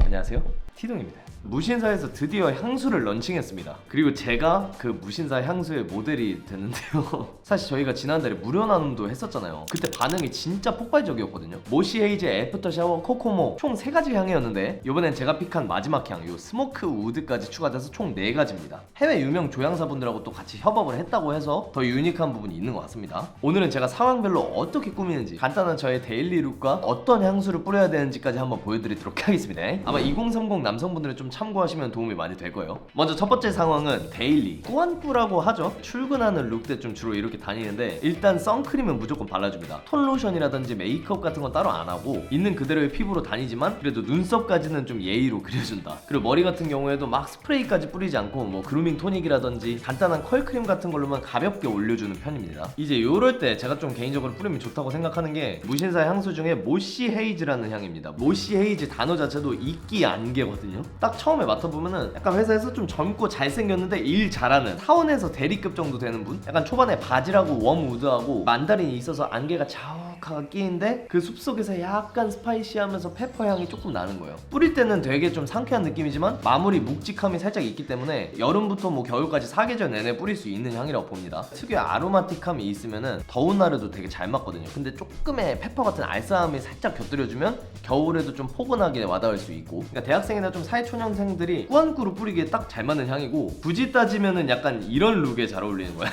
안녕하세요, 티동입니다. 무신사에서 드디어 향수를 런칭했습니다. 그리고 제가 그 무신사 향수의 모델이 됐는데요. 사실 저희가 지난달에 무료 나눔도 했었잖아요. 그때 반응이 진짜 폭발적이었거든요. 모시 헤이즈, 애프터 샤워, 코코모 총 3가지 향이었는데 이번엔 제가 픽한 마지막 향, 요 스모크 우드까지 추가돼서 총 4가지입니다. 해외 유명 조향사분들하고 또 같이 협업을 했다고 해서 더 유니크한 부분이 있는 것 같습니다. 오늘은 제가 상황별로 어떻게 꾸미는지, 간단한 저의 데일리 룩과 어떤 향수를 뿌려야 되는지까지 한번 보여드리도록 하겠습니다. 아마 2030 남성분들은 좀 참고하시면 도움이 많이 될 거예요. 먼저 첫 번째 상황은 데일리, 꾸안꾸라고 하죠. 출근하는 룩 때 좀 주로 이렇게 다니는데 일단 선크림은 무조건 발라줍니다. 톤 로션이라든지 메이크업 같은 건 따로 안 하고 있는 그대로의 피부로 다니지만 그래도 눈썹까지는 좀 예의로 그려준다. 그리고 머리 같은 경우에도 막 스프레이까지 뿌리지 않고 뭐 그루밍 토닉이라든지 간단한 컬크림 같은 걸로만 가볍게 올려주는 편입니다. 이제 요럴 때 제가 좀 개인적으로 뿌리면 좋다고 생각하는 게 무신사 향수 중에 모시 헤이즈라는 향입니다. 모시 헤이즈 단어 자체도 이끼 안개거든요. 딱 처음에 맡아보면은 약간 회사에서 좀 젊고 잘생겼는데 일 잘하는 사원에서 대리급 정도 되는 분? 약간 초반에 바지라고 웜우드하고 만다린이 있어서 안개가 자욱하게 끼인데 그 숲속에서 약간 스파이시하면서 페퍼 향이 조금 나는 거예요. 뿌릴 때는 되게 좀 상쾌한 느낌이지만 마무리 묵직함이 살짝 있기 때문에 여름부터 뭐 겨울까지 사계절 내내 뿌릴 수 있는 향이라고 봅니다. 특유의 아로마틱함이 있으면은 더운 날에도 되게 잘 맞거든요. 근데 조금의 페퍼 같은 알싸함이 살짝 곁들여주면 겨울에도 좀 포근하게 와닿을 수 있고, 그러니까 대학생이나 좀 사회초년생들이 꾸안꾸로 뿌리기에 딱 잘 맞는 향이고, 굳이 따지면은 약간 이런 룩에 잘 어울리는 거야.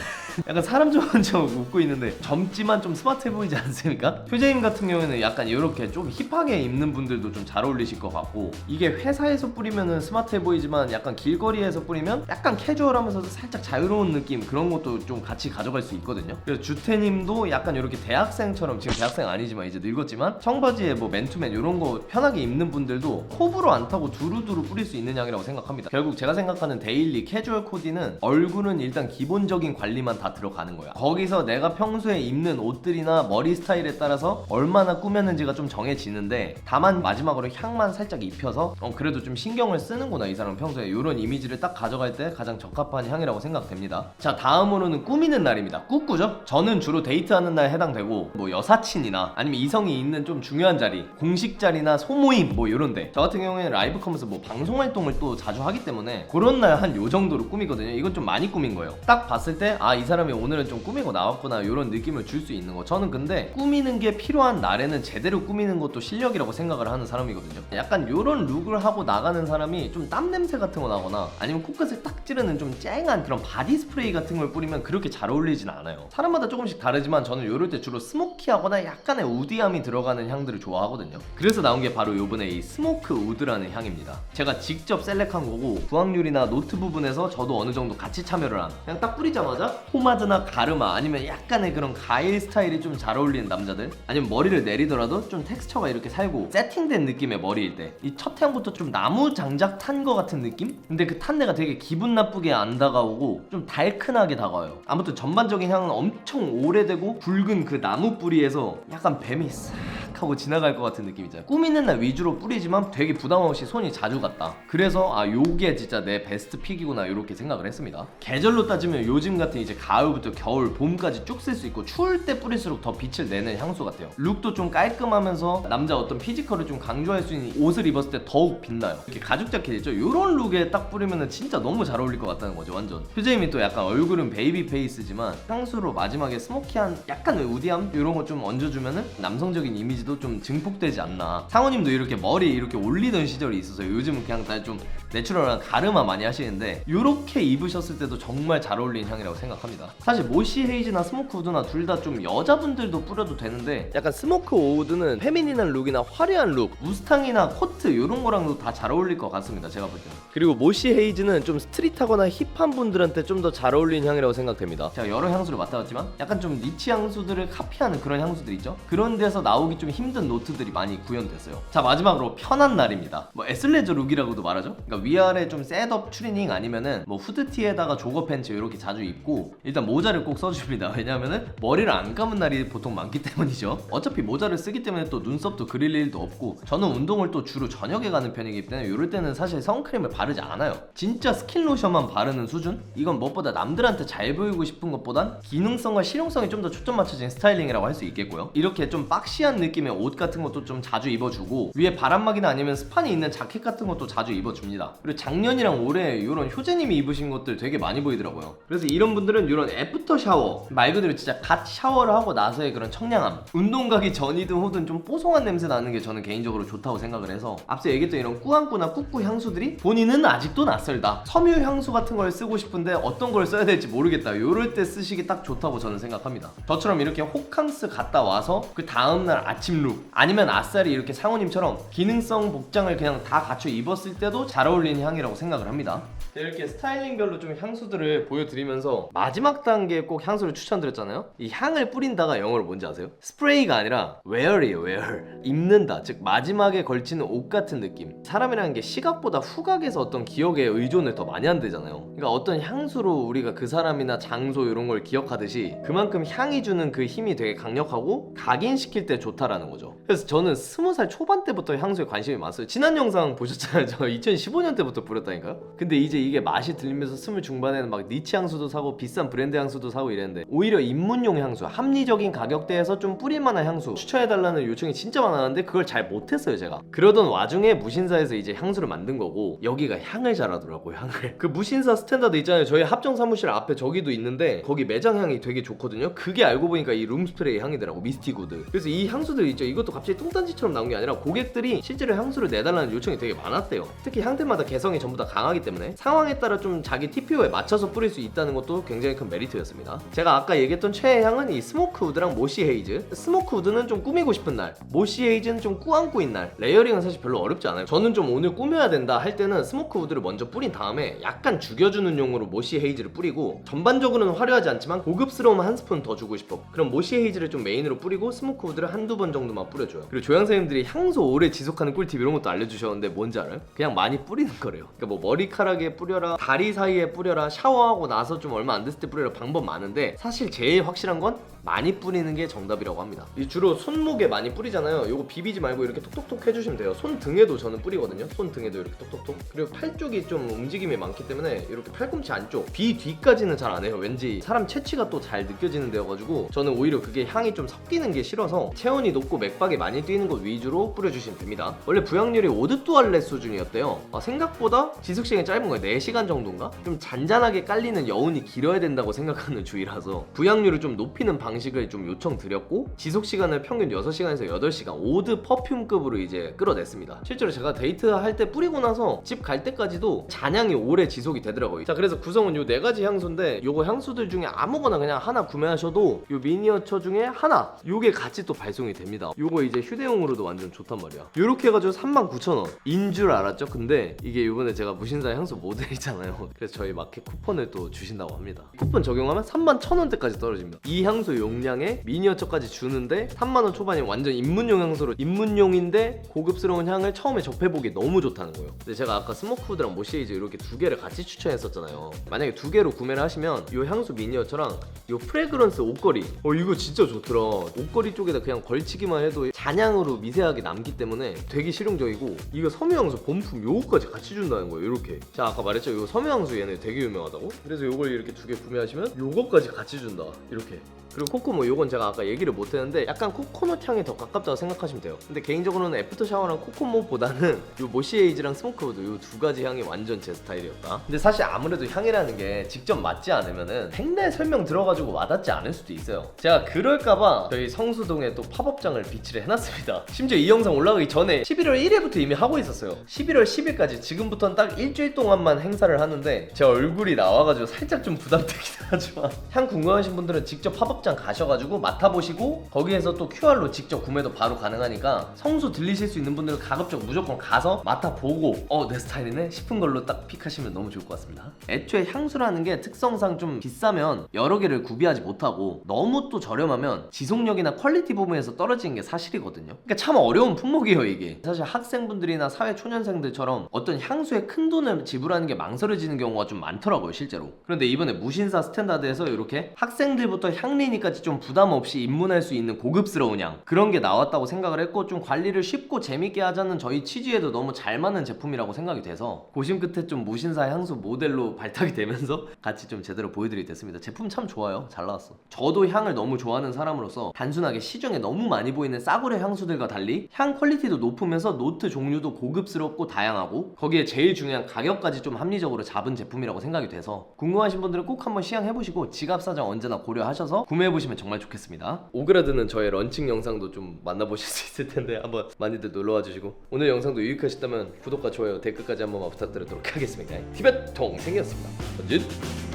약간 사람 좋은 척 웃고 있는데 젊지만 좀 스마트해 보이지 않습니까? 효재님 같은 경우에는 약간 이렇게 좀 힙하게 입는 분들도 좀 잘 어울리실 것 같고, 이게 회사에서 뿌리면은 스마트해 보이지만 약간 길거리에서 뿌리면 약간 캐주얼하면서도 살짝 자유로운 느낌, 그런 것도 좀 같이 가져갈 수 있거든요. 그래서 주태님도 약간 이렇게 대학생처럼, 지금 대학생 아니지만 이제 늙었지만 청바지에 뭐 맨투맨 이런 거 편하게 입는 분들도 호불호 안 타고 두루두루 뿌릴 수 있는 향이라고 생각합니다. 결국 제가 생각하는 데일리 캐주얼 코디는 얼굴은 일단 기본적인 관리만 다 들어가는 거야. 거기서 내가 평소에 입는 옷들이나 머리 스타일에 따라서 얼마나 꾸몄는지가 좀 정해지는데, 다만 마지막으로 향만 살짝 입혀서 그래도 좀 신경을 쓰는구나 이 사람은 평소에, 이런 이미지를 딱 가져갈 때 가장 적합한 향이라고 생각됩니다. 자, 다음으로는 꾸미는 날입니다. 꾸꾸죠? 저는 주로 데이트하는 날 해당되고, 뭐 여사친이나 아니면 이성이 있는 좀 중요한 자리, 공식 자리나 소모임 뭐 이런데, 저 같은 경우에는 라이브 커머스 뭐 방송 활동을 또 자주 하기 때문에 그런 날 한 요 정도로 꾸미거든요. 이건 좀 많이 꾸민 거예요. 딱 봤을 때 아, 이 사람이 오늘은 좀 꾸미고 나왔구나, 이런 느낌을 줄 수 있는 거. 저는 근데 꾸미는 게 필요한 날에는 제대로 꾸미는 것도 실력이라고 생각을 하는 사람이거든요. 약간 요런 룩을 하고 나가는 사람이 좀 땀 냄새 같은 거 나거나 아니면 코끝을 딱 찌르는 좀 쨍한 그런 바디 스프레이 같은 걸 뿌리면 그렇게 잘 어울리진 않아요. 사람마다 조금씩 다르지만 저는 요럴 때 주로 스모키하거나 약간의 우디함이 들어가는 향들을 좋아하거든요. 그래서 나온 게 바로 요번에 이 스모크 우드라는 향입니다. 제가 직접 셀렉한 거고, 구황률이나 노트 부분에서 저도 어느 정도 같이 참여를 한, 그냥 딱 뿌리자마자 포마드나 가르마 아니면 약간의 그런 가일 스타일이 좀 잘 어울리는 남자들, 아니면 머리를 내리더라도 좀 텍스처가 이렇게 살고 세팅된 느낌의 머리일 때, 이 첫 향부터 좀 나무 장작 탄 거 같은 느낌? 근데 그 탄내가 되게 기분 나쁘게 안 다가오고 좀 달큰하게 다가와요. 아무튼 전반적인 향은 엄청 오래되고 굵은 그 나무 뿌리에서 약간 뱀이 싹 하고 지나갈 것 같은 느낌이잖아요. 꾸미는 날 위주로 뿌리지만 되게 부담 없이 손이 자주 갔다. 그래서 아, 요게 진짜 내 베스트 픽이구나 이렇게 생각을 했습니다. 계절로 따지면 요즘 같은 이제 가을부터 겨울, 봄까지 쭉 쓸 수 있고, 추울 때 뿌릴수록 더 빛을 내는 향수 같아요. 룩도 좀 깔끔하면서 남자 어떤 피지컬을 좀 강조할 수 있는 옷을 입었을 때 더욱 빛나요. 이렇게 가죽 자켓 있죠? 요런 룩에 딱 뿌리면 진짜 너무 잘 어울릴 것 같다는 거죠. 완전 효재님이 또 약간 얼굴은 베이비 페이스지만 향수로 마지막에 스모키한 약간 우디함 이런 거 좀 얹어주면은 남성적인 이미지도 좀 증폭되지 않나. 상호님도 이렇게 머리 이렇게 올리던 시절이 있어서 요즘은 그냥 다 좀 내추럴한 가르마 많이 하시는데, 요렇게 입으셨을 때도 정말 잘 어울리는 향이라고 생각합니다. 사실 모시 헤이즈나 스모크 우드나 둘 다 좀 여자분들도 뿌려도 되는데, 약간 스모크 우드는 페미닌한 룩이나 화려한 룩, 무스탕이나 코트 이런 거랑도 다 잘 어울릴 것 같습니다, 제가 볼 때는. 그리고 모시 헤이즈는 좀 스트릿하거나 힙한 분들한테 좀 더 잘 어울리는 향이라고 생각됩니다. 제가 여러 향수를 맡아봤지만 약간 좀 니치 향수들을 카피하는 그런 향수들 있죠? 그런 데서 나오기 좀 힘든 노트들이 많이 구현됐어요. 자, 마지막으로 편한 날입니다. 뭐 에슬레저 룩이라고도 말하죠? 그러니까 위아래 좀 셋업 추리닝 아니면은 뭐 후드티에다가 조거 팬츠 이렇게 자주 입고, 일단 모자를 꼭 써줍니다. 왜냐하면은 머리를 안 감은 날이 보통 많기 때문이죠. 어차피 모자를 쓰기 때문에 또 눈썹도 그릴 일도 없고, 저는 운동을 또 주로 저녁에 가는 편이기 때문에 이럴 때는 사실 선크림을 바르지 않아요. 진짜 스킨 로션만 바르는 수준? 이건 무엇보다 남들한테 잘 보이고 싶은 것보단 기능성과 실용성에 좀 더 초점 맞춰진 스타일링이라고 할 수 있겠고요. 이렇게 좀 박시한 느낌의 옷 같은 것도 좀 자주 입어주고, 위에 바람막이나 아니면 스판이 있는 자켓 같은 것도 자주 입어줍니다. 그리고 작년이랑 올해 이런 효재님이 입으신 것들 되게 많이 보이더라고요. 그래서 이런 분들은 이런 애프터 샤워, 말 그대로 진짜 갓 샤워를 하고 나서의 그런 청량함, 운동 가기 전이든 후든 좀 뽀송한 냄새 나는 게 저는 개인적으로 좋다고 생각을 해서, 앞서 얘기했던 이런 꾸안꾸나 꾸꾸 향수들이 본인은 아직도 낯설다, 섬유 향수 같은 걸 쓰고 싶은데 어떤 걸 써야 될지 모르겠다, 요럴 때 쓰시기 딱 좋다고 저는 생각합니다. 저처럼 이렇게 호캉스 갔다 와서 그 다음날 아침 룩, 아니면 아싸리 이렇게 상호님처럼 기능성 복장을 그냥 다 갖춰 입었을 때도 잘 어울리는 향이라고 생각을 합니다. 이렇게 스타일링별로 좀 향수들을 보여드리면서 마지막 단계에 꼭 향수를 추천드렸잖아요. 이 향을 뿌린다가 영어로 뭔지 아세요? 스프레이가 아니라 wear이에요. wear. 입는다, 즉 마지막에 걸치는 옷 같은 느낌. 사람이라는 게 시각보다 후각에서 어떤 기억에 의존을 더 많이 한대잖아요. 그러니까 어떤 향수로 우리가 그 사람이나 장소 이런 걸 기억하듯이 그만큼 향이 주는 그 힘이 되게 강력하고 각인시킬 때 좋다라는 거죠. 그래서 저는 20살 초반 때부터 향수에 관심이 많았어요. 지난 영상 보셨잖아요. 저 2015년 때부터 뿌렸다니까요. 근데 이제 이게 맛이 들리면서 20 중반에는 막 니치 향수도 사고 비싼 브랜드 향수도 사고 이랬는데, 오히려 입문용 향수, 합리적인 가격대에서 좀 뿌릴만한 향수 추천해달라는 요청이 진짜 많았는데 그걸 잘 못했어요 제가. 그러던 와중에 무신사에서 이제 향수를 만든 거고, 여기가 향을 잘하더라고요. 향을. 그 무신사 스탠다드 있잖아요. 저희 합정 사무실 앞에 저기도 있는데 거기 매장 향이 되게 좋거든요. 그게 알고 보니까 이 룸스프레이 향이더라고, 미스티구드. 그래서 이 향수들 있죠, 이것도 갑자기 뚱딴지처럼 나온 게 아니라 고객들이 실제로 향수를 내달라는 요청이 되게 많았대요. 특히 향들마다 개성이 전부 다 강하기 때문에 상황에 따라 좀 자기 TPO에 맞춰서 뿌릴 수 있다는 것도 굉장히 큰 메리트였습니다. 제가 아까 얘기했던 최애 향은 이 스모크 우드랑 모시 헤이즈. 스모크 우드는 좀 꾸미고 싶은 날, 모시 헤이즈는 좀 꾸안꾸인 날. 레이어링은 사실 별로 어렵지 않아요. 저는 좀 오늘 꾸며야 된다 할 때는 스모크 우드를 먼저 뿌린 다음에 약간 죽여주는 용으로 모시 헤이즈를 뿌리고, 전반적으로는 화려하지 않지만 고급스러움 한 스푼 더 주고 싶어. 그럼 모시 헤이즈를 좀 메인으로 뿌리고 스모크 우드를 한두 번 정도만 뿌려줘요. 그리고 조향선생님들이 향수 오래 지속하는 꿀팁 이런 것도 알려주셨는데 뭔지 알아요? 그냥 많이 뿌리는 거래요. 그러니까 뭐 머리카락에 뿌려라, 다리 사이에 뿌려라, 샤워하고 나서 좀 얼마 안 됐을 때 뿌려라, 방법 많은데 사실 제일 확실한 건 많이 뿌리는 게 정답이라고 합니다. 주로 손목에 많이 뿌리잖아요. 요거 비비지 말고 이렇게 톡톡톡 해주시면 돼요. 손등에도 저는 뿌리거든요. 손등에도 이렇게 톡톡톡. 그리고 팔 쪽이 좀 움직임이 많기 때문에 이렇게 팔꿈치 안쪽, 귀 뒤까지는 잘 안 해요. 왠지 사람 체취가 또 잘 느껴지는 데여가지고 저는 오히려 그게 향이 좀 섞이는 게 싫어서 체온이 높고 맥박이 많이 뛰는 곳 위주로 뿌려주시면 됩니다. 원래 부양률이 오드뚜알렛 수준이었대요. 생각보다 지속시간이 짧은 거예요. 4시간 정도인가? 좀 잔잔하게 깔리는 여운이 길어야 된다고 생각하는 주의라서 부양률을 좀 높이는 방식을 좀 요청드렸고, 지속시간을 평균 6시간에서 8시간 오드 퍼퓸급으로 이제 끌어냈습니다. 실제로 제가 데이트할 때 뿌리고 나서 집 갈 때까지도 잔향이 오래 지속이 되더라고요. 자, 그래서 구성은 요 4가지 향수인데 요거 향수들 중에 아무거나 그냥 하나 구매하셔도 요 미니어처 중에 하나, 요게 같이 또 발송이 됩니다. 요거 이제 휴대용으로도 완전 좋단 말이야. 요렇게 해가지고 39,000원 인 줄 알았죠? 근데 이게 요번에 제가 무신사 향수 모델이잖아요. 그래서 저희 마켓 쿠폰을 또 주신다고 합니다. 쿠폰 적용하면 31,000원대까지 떨어집니다. 이 향수 용량에 미니어처까지 주는데 3만원 초반이 완전 입문용 향수로, 입문용인데 고급스러운 향을 처음에 접해보기 너무 좋다는 거예요. 근데 제가 아까 스모크우드랑 모시에이즈 이렇게 2개를 같이 추천했었잖아요. 만약에 2개로 구매를 하시면 이 향수 미니어처랑 이 프레그런스 옷걸이, 이거 진짜 좋더라. 옷걸이 쪽에다 그냥 걸치기만 해도 잔향으로 미세하게 남기 때문에 되게 실용적이고, 이거 섬유향수 본품 요거까지 같이 준다는 거예요. 이렇게. 자, 아까 말했죠, 이거 섬유향수 얘네 되게 유명하다고. 그래서 요걸 이렇게 2개 구매하시면 요거까지 같이 준다, 이렇게. 그리고 코코모, 요건 제가 아까 얘기를 못했는데 약간 코코넛 향이 더 가깝다고 생각하시면 돼요. 근데 개인적으로는 애프터 샤워랑 코코모보다는 요 모시에이즈랑 스모크우드 요 2가지 향이 완전 제 스타일이었다. 근데 사실 아무래도 향이라는 게 직접 맡지 않으면은 백내 설명 들어가지고 와닿지 않을 수도 있어요. 제가 그럴까봐 저희 성수동에 또 팝업장을 비치를 해놨습니다. 심지어 이 영상 올라가기 전에 11월 1일부터 이미 하고 있었어요. 11월 10일까지, 지금부터는 딱 일주일 동안만 행사를 하는데 제 얼굴이 나와가지고 살짝 좀 부담되긴 하지만 향 궁금하신 분들은 직접 팝업장 사업장 가셔가지고 맡아보시고 거기에서 또 QR로 직접 구매도 바로 가능하니까 성수 들리실 수 있는 분들은 가급적 무조건 가서 맡아보고 내 스타일이네 싶은 걸로 딱 픽하시면 너무 좋을 것 같습니다. 애초에 향수라는 게 특성상 좀 비싸면 여러 개를 구비하지 못하고 너무 또 저렴하면 지속력이나 퀄리티 부분에서 떨어지는 게 사실이거든요. 그러니까 참 어려운 품목이에요 이게. 사실 학생분들이나 사회초년생들처럼 어떤 향수에 큰 돈을 지불하는 게 망설여지는 경우가 좀 많더라고요 실제로. 그런데 이번에 무신사 스탠다드에서 이렇게 학생들부터 향린이까지 좀 부담 없이 입문할 수 있는 고급스러운 향 그런 게 나왔다고 생각을 했고, 좀 관리를 쉽고 재밌게 하자는 저희 취지에도 너무 잘 맞는 제품이라고 생각이 돼서 고심 끝에 좀 무신사 향수 모델로 발탁이 되면서 같이 좀 제대로 보여드리게 됐습니다. 제품 참 좋아요. 잘 나왔어. 저도 향을 너무 좋아하는 사람으로서 단순하게 시중에 너무 많이 보이는 싸구려 향수들과 달리 향 퀄리티도 높으면서 노트 종류도 고급스럽고 다양하고 거기에 제일 중요한 가격까지 좀 합리적으로 잡은 제품이라고 생각이 돼서 궁금하신 분들은 꼭 한번 시향해보시고 지갑 사정 언제나 고려하셔서 구매해보시면 정말 좋겠습니다. 오그라드는 저의 런칭 영상도 좀 만나보실 수 있을 텐데 한번 많이들 놀러와 주시고, 오늘 영상도 유익하셨다면 구독과 좋아요 댓글까지 한번 부탁드리도록 하겠습니다. 티벳 동생이었습니다. 번짓